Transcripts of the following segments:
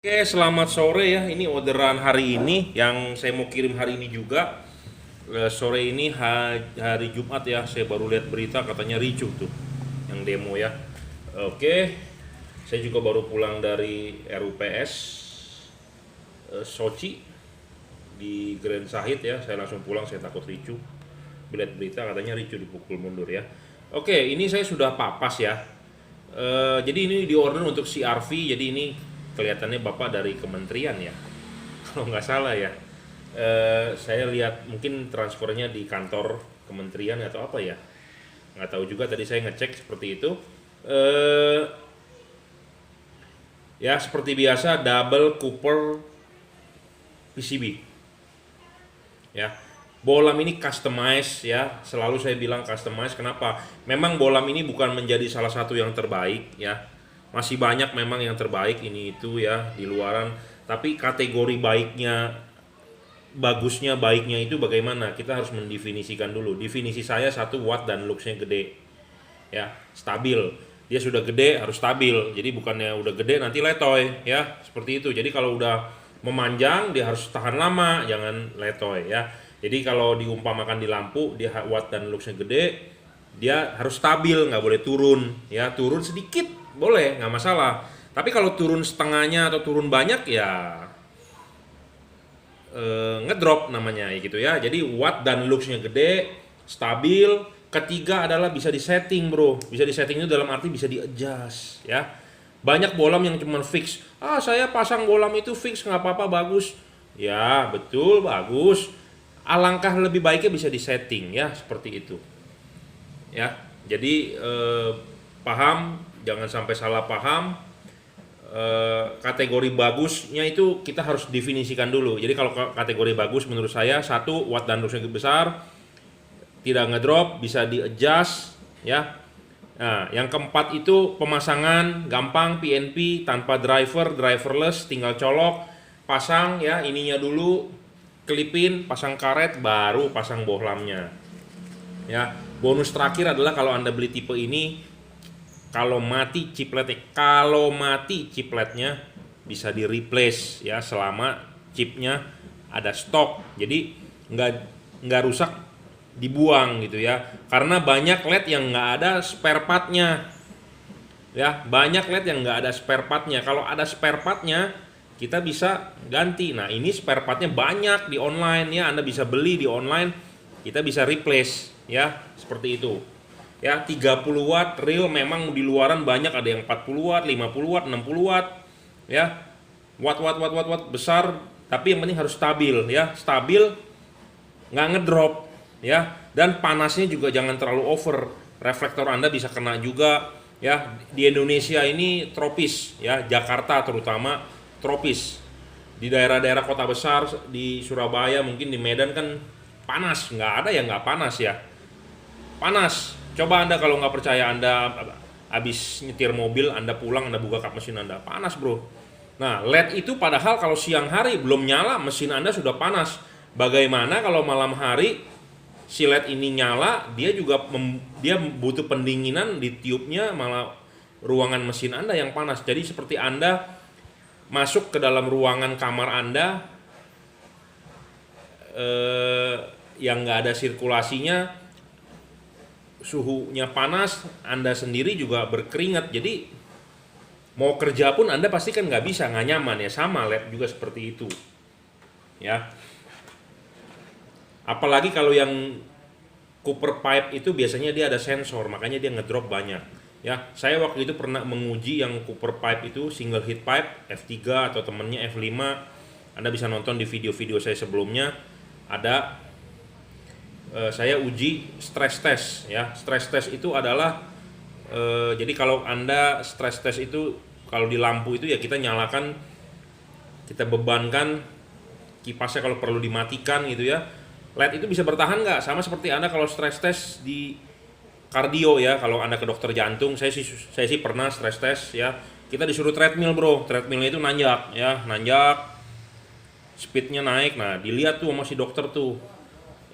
Oke, selamat sore ya. Ini orderan hari ini yang saya mau kirim hari ini juga. Sore ini hari Jumat ya. Saya baru lihat berita katanya ricuh tuh yang demo ya. Oke, saya juga baru pulang dari RUPS Sochi di Grand Sahit ya. Saya langsung pulang, saya takut ricuh. Lihat berita katanya ricuh dipukul mundur ya. Oke, ini saya sudah papas ya. Jadi ini diorder untuk CRV, jadi ini kelihatannya Bapak dari kementerian ya, kalau nggak salah ya. Saya lihat mungkin transfernya di kantor kementerian atau apa ya, nggak tahu juga. Tadi saya ngecek seperti itu. Eh, ya seperti biasa double Cooper PCB ya. Bolam ini customize ya, selalu saya bilang customize. Kenapa? Memang bolam ini bukan menjadi salah satu yang terbaik ya, masih banyak memang yang terbaik ini itu ya di luaran. Tapi kategori baiknya, bagusnya, baiknya itu bagaimana, kita harus mendefinisikan dulu. Definisi saya, 1 watt dan luxnya gede ya, stabil. Dia sudah gede harus stabil, jadi bukannya udah gede nanti letoy ya, seperti itu. Jadi kalau udah memanjang dia harus tahan lama, jangan letoy ya. Jadi kalau diumpamakan di lampu, dia watt dan luxnya gede, dia harus stabil, nggak boleh turun ya. Turun sedikit boleh, nggak masalah, tapi kalau turun setengahnya atau turun banyak ya ngedrop namanya gitu ya. Jadi watt dan luxnya gede, stabil. Ketiga adalah bisa disetting bro, bisa disetting itu dalam arti bisa di adjust ya. Banyak bolam yang cuma fix, saya pasang bolam itu fix nggak apa-apa, bagus ya, betul bagus. Alangkah lebih baiknya bisa disetting ya, seperti itu ya. Jadi paham, jangan sampai salah paham. Kategori bagusnya itu kita harus definisikan dulu. Jadi kalau kategori bagus menurut saya, 1 watt dan luxnya besar, tidak ngedrop, bisa di adjust ya. Nah, yang keempat itu pemasangan gampang, PNP tanpa driver, driverless, tinggal colok, pasang ya ininya dulu, klipin, pasang karet, baru pasang bohlamnya ya. Bonus terakhir adalah kalau Anda beli tipe ini, kalau mati chipletnya bisa di replace ya, selama chipnya ada stok. Jadi nggak rusak, dibuang gitu ya. Karena banyak LED yang nggak ada spare partnya ya, banyak LED yang nggak ada spare partnya. Kalau ada spare partnya kita bisa ganti. Nah ini spare partnya banyak di online ya, Anda bisa beli di online, kita bisa replace ya, seperti itu ya. 30 watt real memang di luaran banyak, ada yang 40 watt, 50 watt, 60 watt ya. Watt besar, tapi yang penting harus stabil ya, stabil, nggak ngedrop ya. Dan panasnya juga jangan terlalu over, reflektor Anda bisa kena juga ya. Di Indonesia ini tropis ya, Jakarta terutama tropis. Di daerah-daerah kota besar, di Surabaya mungkin, di Medan kan panas, nggak ada yang nggak panas ya, panas. Coba Anda kalau nggak percaya, Anda habis nyetir mobil, Anda pulang, Anda buka kap mesin Anda, panas bro. Nah LED itu padahal kalau siang hari belum nyala, mesin Anda sudah panas. Bagaimana kalau malam hari si LED ini nyala, dia juga dia butuh pendinginan di tiupnya, malah ruangan mesin Anda yang panas. Jadi seperti Anda masuk ke dalam ruangan kamar Anda yang nggak ada sirkulasinya, suhunya panas, Anda sendiri juga berkeringat. Jadi mau kerja pun Anda pasti kan nggak bisa, nggak nyaman ya. Sama LED juga seperti itu ya. Apalagi kalau yang Cooper pipe itu biasanya dia ada sensor, makanya dia ngedrop banyak ya. Saya waktu itu pernah menguji yang Cooper pipe itu, single heat pipe F3 atau temennya F5. Anda bisa nonton di video-video saya sebelumnya, ada saya uji stress test ya. Stress test itu adalah jadi kalau Anda stress test itu, kalau di lampu itu ya kita nyalakan, kita bebankan kipasnya, kalau perlu dimatikan gitu ya. LED itu bisa bertahan nggak? Sama seperti Anda kalau stress test di kardio ya, kalau Anda ke dokter jantung, saya sih pernah stress test ya. Kita disuruh treadmill bro, treadmillnya itu nanjak ya, nanjak, speednya naik. Nah dilihat tuh sama si dokter tuh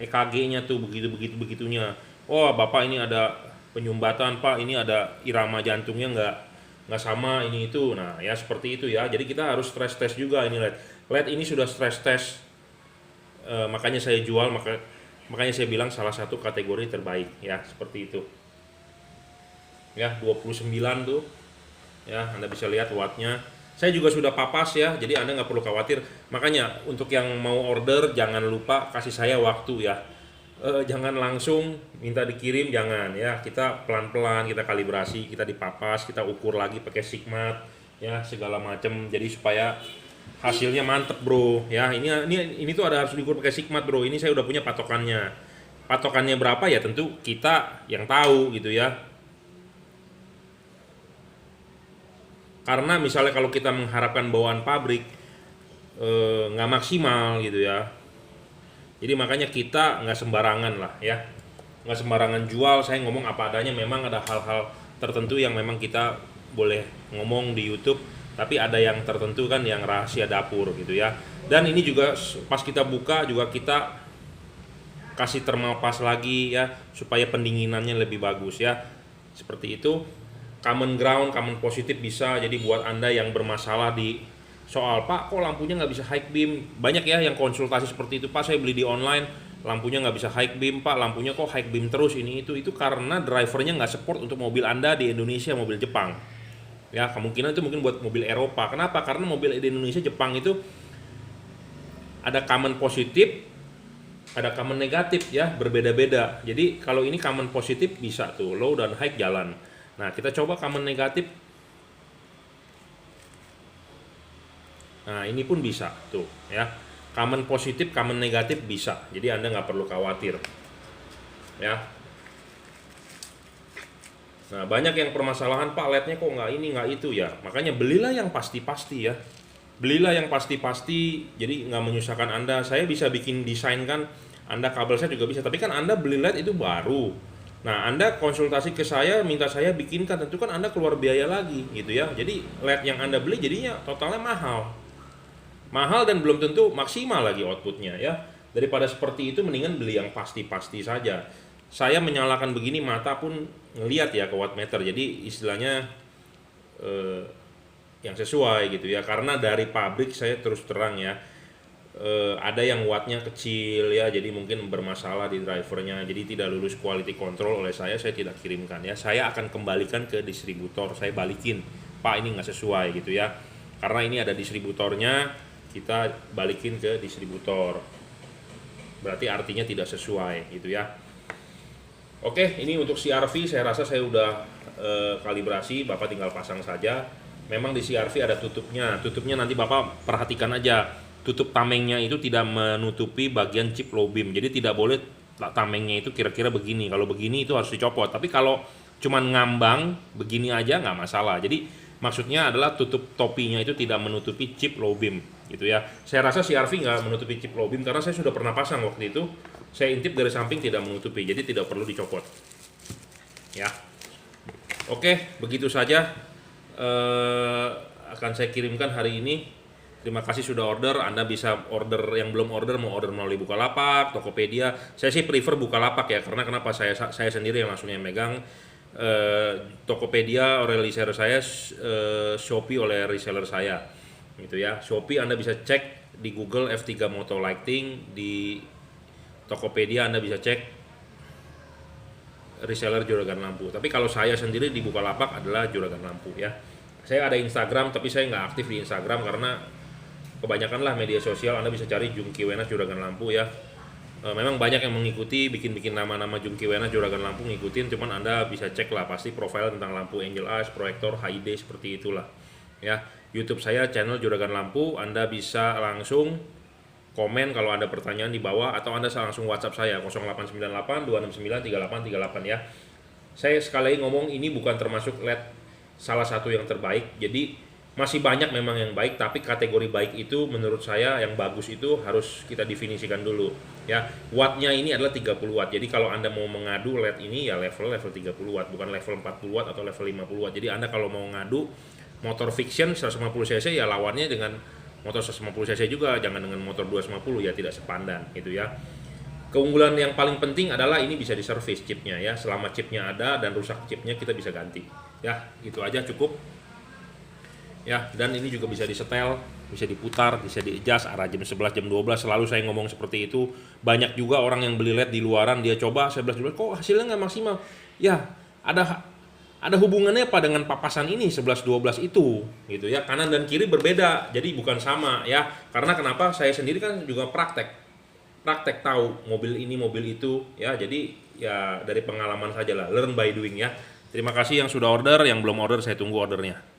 EKG-nya tuh, begitunya. Oh bapak ini ada penyumbatan pak, ini ada irama jantungnya nggak sama ini itu. Nah ya seperti itu ya, jadi kita harus stress test juga ini LED ini sudah stress test. Makanya saya jual, makanya saya bilang salah satu kategori terbaik ya, seperti itu ya. 29 tuh ya, Anda bisa lihat wattnya. Saya juga sudah papas ya, jadi Anda nggak perlu khawatir. Makanya untuk yang mau order jangan lupa kasih saya waktu ya. Jangan langsung minta dikirim, jangan ya. Kita pelan-pelan, kita kalibrasi, kita dipapas, kita ukur lagi pakai Sigmat ya, segala macam. Jadi supaya hasilnya mantep bro ya. Ini tuh harus diukur pakai Sigmat bro. Ini saya udah punya patokannya. Patokannya berapa ya tentu kita yang tahu gitu ya. Karena misalnya kalau kita mengharapkan bawaan pabrik nggak maksimal gitu ya. Jadi makanya kita nggak sembarangan lah ya, nggak sembarangan jual. Saya ngomong apa adanya. Memang ada hal-hal tertentu yang memang kita boleh ngomong di YouTube, tapi ada yang tertentu kan yang rahasia dapur gitu ya. Dan ini juga pas kita buka juga kita kasih thermal pass lagi ya, supaya pendinginannya lebih bagus ya. Seperti itu. Common ground, common positif bisa. Jadi buat Anda yang bermasalah di soal, Pak kok lampunya nggak bisa high beam, banyak ya yang konsultasi seperti itu. Pak saya beli di online lampunya nggak bisa high beam, Pak lampunya kok high beam terus ini itu karena drivernya nggak support untuk mobil Anda di Indonesia, mobil Jepang ya. Kemungkinan itu mungkin buat mobil Eropa. Kenapa? Karena mobil di Indonesia, Jepang itu ada common positif, ada common negatif ya, berbeda-beda. Jadi kalau ini common positif bisa tuh low dan high jalan. Nah kita coba common negatif. Nah ini pun bisa tuh ya, common positif, common negatif bisa. Jadi Anda nggak perlu khawatir ya. Nah banyak yang permasalahan, Pak LED-nya kok nggak ini nggak itu ya. Makanya belilah yang pasti-pasti ya. Belilah yang pasti-pasti, jadi nggak menyusahkan Anda. Saya bisa bikin desain kan, Anda kabel saya juga bisa. Tapi kan Anda beli LED itu baru. Nah, Anda konsultasi ke saya, minta saya bikinkan, tentu kan Anda keluar biaya lagi gitu ya. Jadi LED yang Anda beli jadinya totalnya mahal. Mahal dan belum tentu maksimal lagi outputnya ya. Daripada seperti itu mendingan beli yang pasti-pasti saja. Saya menyalakan begini mata pun ngelihat ya ke wattmeter. Jadi istilahnya yang sesuai gitu ya. Karena dari pabrik saya terus terang ya, ada yang wattnya kecil ya, jadi mungkin bermasalah di drivernya, jadi tidak lulus quality control oleh saya tidak kirimkan ya. Saya akan kembalikan ke distributor, saya balikin, Pak ini nggak sesuai gitu ya. Karena ini ada distributornya, kita balikin ke distributor. Berarti artinya tidak sesuai gitu ya. Oke, ini untuk CRV saya rasa saya udah kalibrasi, Bapak tinggal pasang saja. Memang di CRV ada tutupnya nanti Bapak perhatikan aja. Tutup tamengnya itu tidak menutupi bagian chip low beam. Jadi tidak boleh tamengnya itu kira-kira begini. Kalau begini itu harus dicopot. Tapi kalau cuman ngambang begini aja nggak masalah. Jadi maksudnya adalah tutup topinya itu tidak menutupi chip low beam gitu ya. Saya rasa CRV nggak menutupi chip low beam karena saya sudah pernah pasang waktu itu. Saya intip dari samping tidak menutupi. Jadi tidak perlu dicopot. Ya. Oke, begitu saja akan saya kirimkan hari ini. Terima kasih sudah order. Anda bisa order, yang belum order mau order melalui Bukalapak, Tokopedia. Saya sih prefer Bukalapak ya, karena kenapa saya sendiri yang langsung yang megang. Tokopedia oleh reseller saya, Shopee oleh reseller saya. Gitu ya. Shopee Anda bisa cek di Google F3 Moto Lighting, di Tokopedia Anda bisa cek reseller juragan lampu. Tapi kalau saya sendiri di Bukalapak adalah juragan lampu ya. Saya ada Instagram tapi saya nggak aktif di Instagram karena kebanyakan lah media sosial. Anda bisa cari Jungki Wenas juragan lampu ya. Memang banyak yang mengikuti, bikin nama-nama Jungki Wenas juragan lampu ngikutin, cuman Anda bisa cek lah pasti profil tentang lampu Angel Eyes, proyektor, HID seperti itulah ya. YouTube saya channel juragan lampu, Anda bisa langsung komen kalau ada pertanyaan di bawah, atau Anda langsung WhatsApp saya 0898 269 3838 ya. Saya sekali lagi ngomong, ini bukan termasuk LED salah satu yang terbaik, jadi masih banyak memang yang baik, tapi kategori baik itu menurut saya yang bagus itu harus kita definisikan dulu ya. Wattnya ini adalah 30 watt, jadi kalau Anda mau mengadu LED ini ya level 30 watt, bukan level 40 watt atau level 50 watt. Jadi Anda kalau mau ngadu motor fiction 150 cc ya lawannya dengan motor 150 cc juga, jangan dengan motor 250 ya, tidak sepandan gitu ya. Keunggulan yang paling penting adalah ini bisa diservis chipnya ya, selama chipnya ada dan rusak chipnya kita bisa ganti ya. Gitu aja cukup. ya. Dan ini juga bisa disetel, bisa diputar, bisa di-adjust arah jam 11, jam 12. Selalu saya ngomong seperti itu. Banyak juga orang yang beli LED di luaran, dia coba 11, 12, kok hasilnya nggak maksimal. Ya, ada hubungannya apa dengan papasan ini 11, 12 itu gitu ya. Kanan dan kiri berbeda, jadi bukan sama ya. Karena kenapa? Saya sendiri kan juga praktek tahu mobil ini, mobil itu ya. Jadi ya dari pengalaman saja lah, learn by doing ya. Terima kasih yang sudah order, yang belum order saya tunggu ordernya.